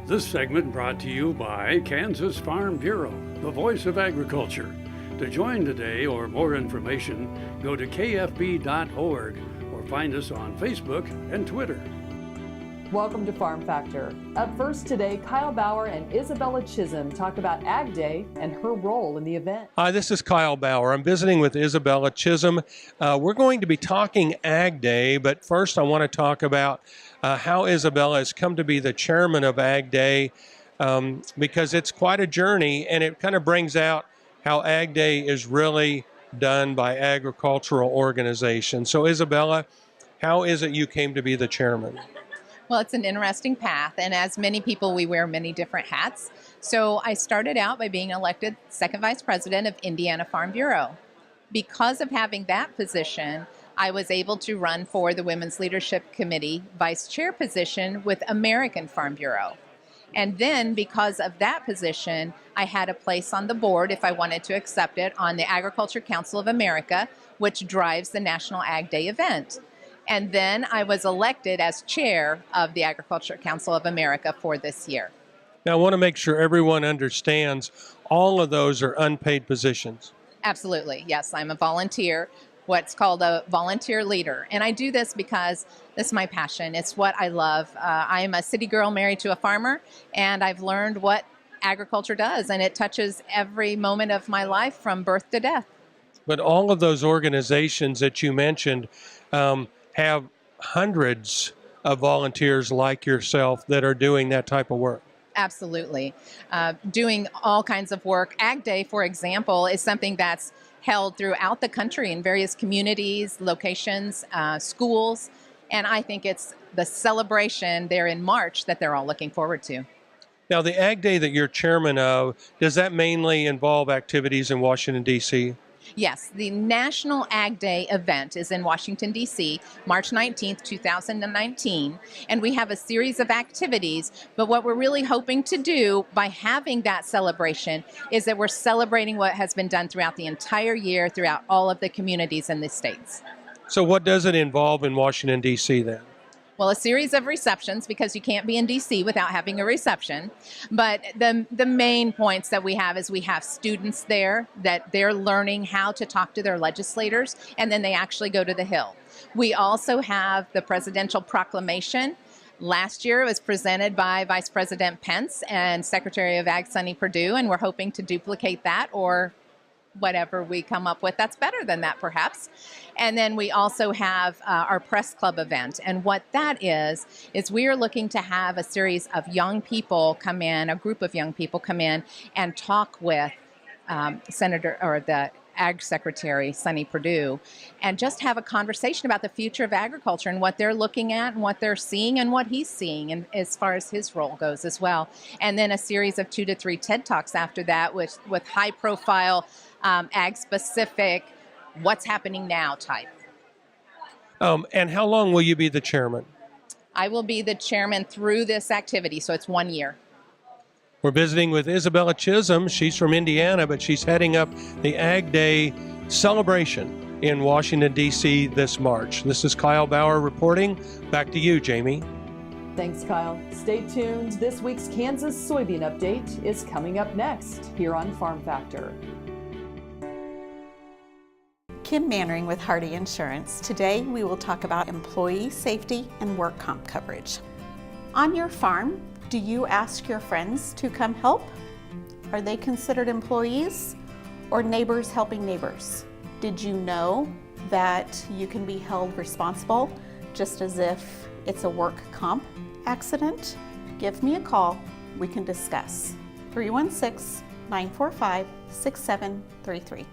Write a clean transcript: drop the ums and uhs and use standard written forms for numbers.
This segment brought to you by Kansas Farm Bureau, the voice of agriculture. To join today or more information, go to kfb.org or find us on Facebook and Twitter. Welcome to Farm Factor. Up first today, Kyle Bauer and Isabella Chism talk about Ag Day and her role in the event. Hi, this is Kyle Bauer. I'm visiting with Isabella Chism. We're going to be talking Ag Day, but first I want to talk about how Isabella has come to be the chairman of Ag Day, because it's quite a journey, and it kind of brings out how Ag Day is really done by agricultural organizations. So Isabella, how is it you came to be the chairman? Well, it's an interesting path, and as many people, we wear many different hats. So I started out by being elected second vice president of Indiana Farm Bureau. Because of having that position, I was able to run for the Women's Leadership Committee vice chair position with American Farm Bureau. And then because of that position, I had a place on the board, if I wanted to accept it, on the Agriculture Council of America, which drives the National Ag Day event. And then I was elected as chair of the Agriculture Council of America for this year. Now, I want to make sure everyone understands all of those are unpaid positions. Absolutely. Yes, I'm a volunteer, what's called a volunteer leader. And I do this because this is my passion. It's what I love. I am a city girl married to a farmer, and I've learned what agriculture does, and it touches every moment of my life from birth to death. But all of those organizations that you mentioned have hundreds of volunteers like yourself that are doing that type of work. Absolutely. Doing all kinds of work. Ag Day, for example, is something that's held throughout the country in various communities, locations, schools, and I think it's the celebration there in March that they're all looking forward to. Now, the Ag Day that you're chairman of, does that mainly involve activities in Washington, D.C.? Yes, the National Ag Day event is in Washington, D.C., March 19th, 2019, and we have a series of activities, but what we're really hoping to do by having that celebration is that we're celebrating what has been done throughout the entire year, throughout all of the communities in the states. So what does it involve in Washington, D.C. then? Well, a series of receptions, because you can't be in D.C. without having a reception. But the main points that we have is we have students there that they're learning how to talk to their legislators, and then they actually go to the Hill. We also have the presidential proclamation. Last year it was presented by Vice President Pence and Secretary of Ag Sonny Perdue, and we're hoping to duplicate that, or whatever we come up with that's better than that, perhaps. And then we also have our press club event. And what that is we are looking to have a series of young people come in, a group of young people come in and talk with the Ag Secretary, Sonny Perdue, and just have a conversation about the future of agriculture and what they're looking at and what they're seeing and what he's seeing, and as far as his role goes as well. And then a series of 2 to 3 TED Talks after that with high-profile ag-specific, what's happening now type. And how long will you be the chairman? I will be the chairman through this activity, so it's 1 year. We're visiting with Isabella Chism. She's from Indiana, but she's heading up the Ag Day celebration in Washington, D.C. this March. This is Kyle Bauer reporting. Back to you, Jamie. Thanks, Kyle. Stay tuned. This week's Kansas soybean update is coming up next here on Farm Factor. Kim Mannering with Hardy Insurance. Today we will talk about employee safety and work comp coverage. On your farm, do you ask your friends to come help? Are they considered employees or neighbors helping neighbors? Did you know that you can be held responsible just as if it's a work comp accident? Give me a call. We can discuss. 316-945-6733.